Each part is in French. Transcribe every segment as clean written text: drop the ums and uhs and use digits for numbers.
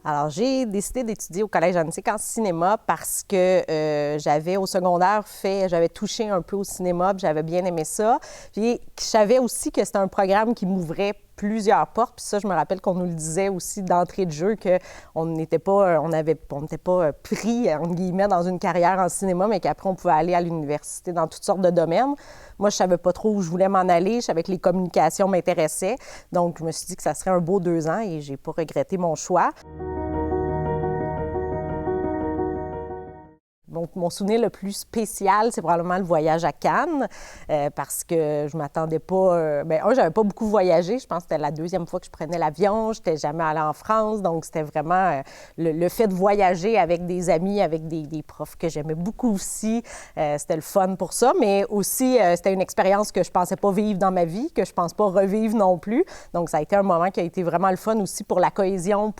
Alors, j'ai décidé d'étudier au Collège Antique en cinéma parce que j'avais au secondaire j'avais touché un peu au cinéma, puis j'avais bien aimé ça. Puis je savais aussi que c'était un programme qui m'ouvrait plusieurs portes. Puis ça, je me rappelle qu'on nous le disait aussi d'entrée de jeu, qu'on n'était pas, on n'était pas pris, entre guillemets, dans une carrière en cinéma, mais qu'après, on pouvait aller à l'université dans toutes sortes de domaines. Moi, je savais pas trop où je voulais m'en aller. Je savais que les communications m'intéressaient. Donc, je me suis dit que ça serait un beau 2 ans et j'ai pas regretté mon choix. Donc, mon souvenir le plus spécial, c'est probablement le voyage à Cannes, parce que je m'attendais pas... j'avais pas beaucoup voyagé. Je pense que c'était la deuxième fois que je prenais l'avion. Je n'étais jamais allée en France. Donc, c'était vraiment le fait de voyager avec des amis, avec des profs que j'aimais beaucoup aussi. C'était le fun pour ça. Mais aussi, c'était une expérience que je pensais pas vivre dans ma vie, que je pense pas revivre non plus. Donc, ça a été un moment qui a été vraiment le fun aussi pour la cohésion,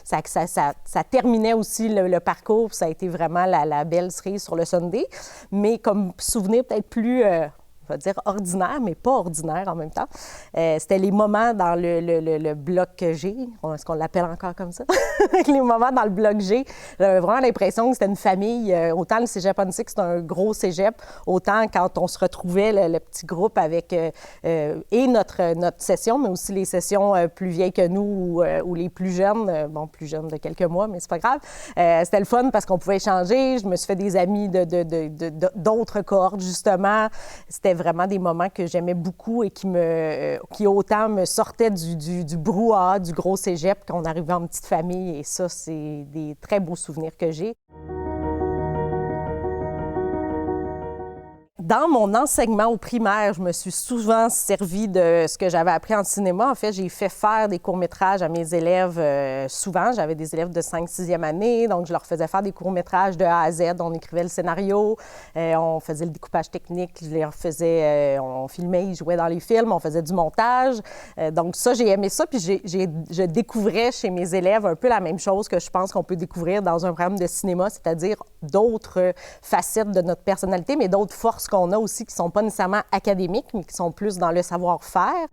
ça terminait aussi le parcours. Ça a été vraiment la belle cerise sur le sundae, mais comme souvenir peut-être plus, on va dire ordinaire, mais pas ordinaire en même temps, c'était les moments dans le bloc G, est-ce qu'on l'appelle encore comme ça? Les moments dans le bloc G, j'avais vraiment l'impression que c'était une famille, autant le cégep Antique, c'est un gros cégep, autant quand on se retrouvait, le petit groupe avec, et notre session, mais aussi les sessions plus vieilles que nous ou les plus jeunes, plus jeunes de quelques mois, mais c'est pas grave. C'était le fun parce qu'on pouvait échanger, je me suis fait des amis d'autres cohortes, justement. C'était vraiment des moments que j'aimais beaucoup et qui autant me sortaient du brouhaha, du gros cégep quand on arrivait en petite famille. Et ça, c'est des très beaux souvenirs que j'ai. Dans mon enseignement au primaire, je me suis souvent servi de ce que j'avais appris en cinéma. En fait, j'ai fait faire des courts-métrages à mes élèves souvent. J'avais des élèves de 5e, 6e année, donc je leur faisais faire des courts-métrages de A à Z. On écrivait le scénario, on faisait le découpage technique, je leur faisais, on filmait, ils jouaient dans les films, on faisait du montage. Donc ça, j'ai aimé ça, puis je découvrais chez mes élèves un peu la même chose que je pense qu'on peut découvrir dans un programme de cinéma, c'est-à-dire d'autres facettes de notre personnalité, mais d'autres forces qu'on a aussi qui ne sont pas nécessairement académiques, mais qui sont plus dans le savoir-faire.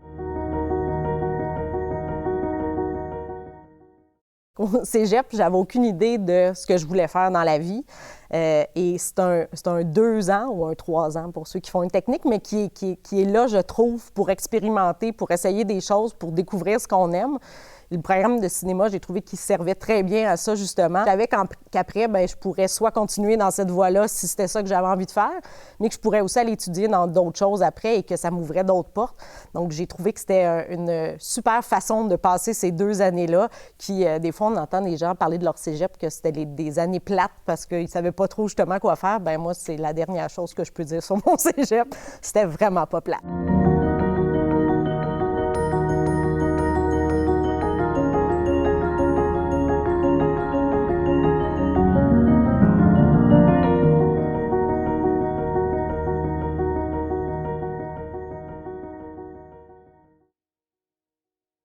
Au cégep, j'avais aucune idée de ce que je voulais faire dans la vie. Et c'est un 2 ans ou un 3 ans pour ceux qui font une technique, mais qui est là, je trouve, pour expérimenter, pour essayer des choses, pour découvrir ce qu'on aime. Le programme de cinéma, j'ai trouvé qu'il servait très bien à ça, justement. Je savais qu'après, je pourrais soit continuer dans cette voie-là si c'était ça que j'avais envie de faire, mais que je pourrais aussi aller étudier dans d'autres choses après et que ça m'ouvrait d'autres portes. Donc, j'ai trouvé que c'était une super façon de passer ces 2 années-là qui, des fois, on entend des gens parler de leur cégep que c'était des années plates parce qu'ils ne savaient pas trop justement quoi faire. Moi, c'est la dernière chose que je peux dire sur mon cégep. C'était vraiment pas plate.